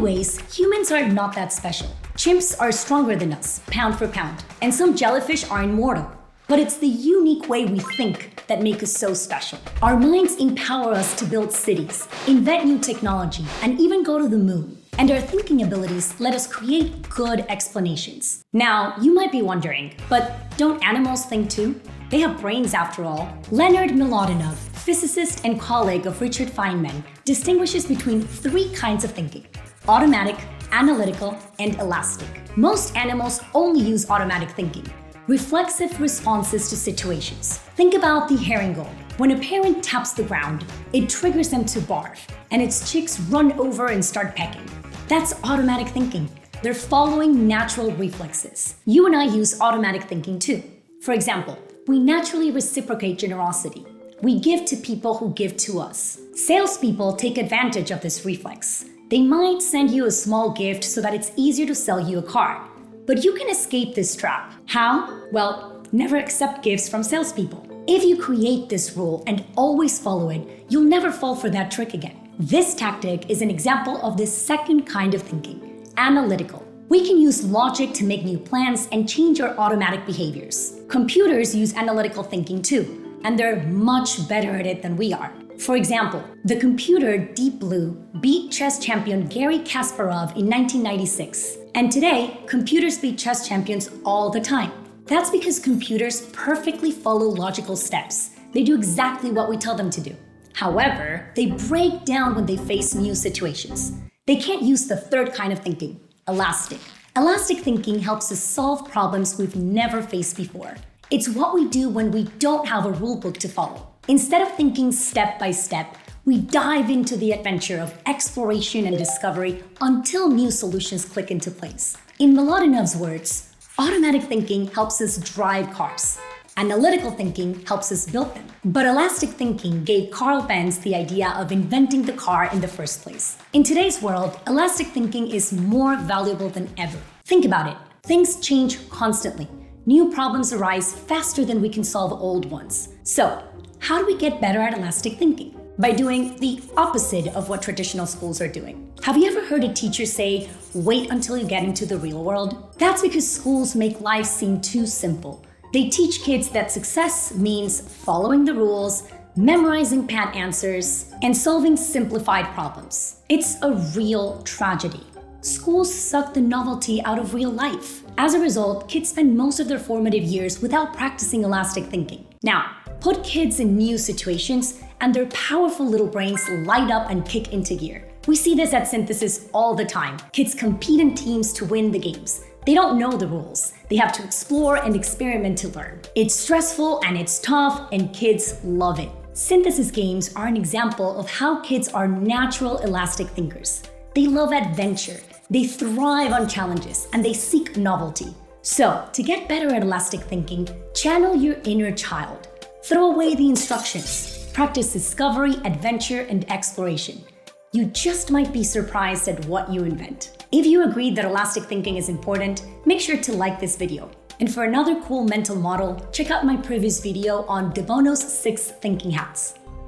ways, humans are not that special. Chimps are stronger than us, pound for pound, and some jellyfish are immortal. But it's the unique way we think that make us so special. Our minds empower us to build cities, invent new technology, and even go to the moon. And our thinking abilities let us create good explanations. Now, you might be wondering, but don't animals think too? They have brains after all. Leonard Mlodinov, physicist and colleague of Richard Feynman, distinguishes between three kinds of thinking: automatic, analytical, and elastic. Most animals only use automatic thinking, reflexive responses to situations. Think about the herringull. When a parent taps the ground, it triggers them to barf, and its chicks run over and start pecking. That's automatic thinking. They're following natural reflexes. You and I use automatic thinking too. For example, we naturally reciprocate generosity. We give to people who give to us. Salespeople take advantage of this reflex. They might send you a small gift so that it's easier to sell you a car. But you can escape this trap. How? Well, never accept gifts from salespeople. If you create this rule and always follow it, you'll never fall for that trick again. This tactic is an example of this second kind of thinking, analytical. We can use logic to make new plans and change our automatic behaviors. Computers use analytical thinking too, and they're much better at it than we are. For example, the computer Deep Blue beat chess champion Garry Kasparov in 1996. And today, computers beat chess champions all the time. That's because computers perfectly follow logical steps. They do exactly what we tell them to do. However, they break down when they face new situations. They can't use the third kind of thinking, elastic. Elastic thinking helps us solve problems we've never faced before. It's what we do when we don't have a rule book to follow. Instead of thinking step by step, we dive into the adventure of exploration and discovery until new solutions click into place. In Mlodinov's words, automatic thinking helps us drive cars. Analytical thinking helps us build them. But elastic thinking gave Carl Benz the idea of inventing the car in the first place. In today's world, elastic thinking is more valuable than ever. Think about it. Things change constantly. New problems arise faster than we can solve old ones. So, how do we get better at elastic thinking? By doing the opposite of what traditional schools are doing. Have you ever heard a teacher say, "Wait until you get into the real world"? That's because schools make life seem too simple. They teach kids that success means following the rules, memorizing pat answers, and solving simplified problems. It's a real tragedy. Schools suck the novelty out of real life. As a result, kids spend most of their formative years without practicing elastic thinking. Now, put kids in new situations, and their powerful little brains light up and kick into gear. We see this at Synthesis all the time. Kids compete in teams to win the games. They don't know the rules. They have to explore and experiment to learn. It's stressful and it's tough, and kids love it. Synthesis games are an example of how kids are natural elastic thinkers. They love adventure, they thrive on challenges, and they seek novelty. So, to get better at elastic thinking, channel your inner child. Throw away the instructions. Practice discovery, adventure, and exploration. You just might be surprised at what you invent. If you agree that elastic thinking is important, make sure to like this video. And for another cool mental model, check out my previous video on De Bono's 6 thinking hats.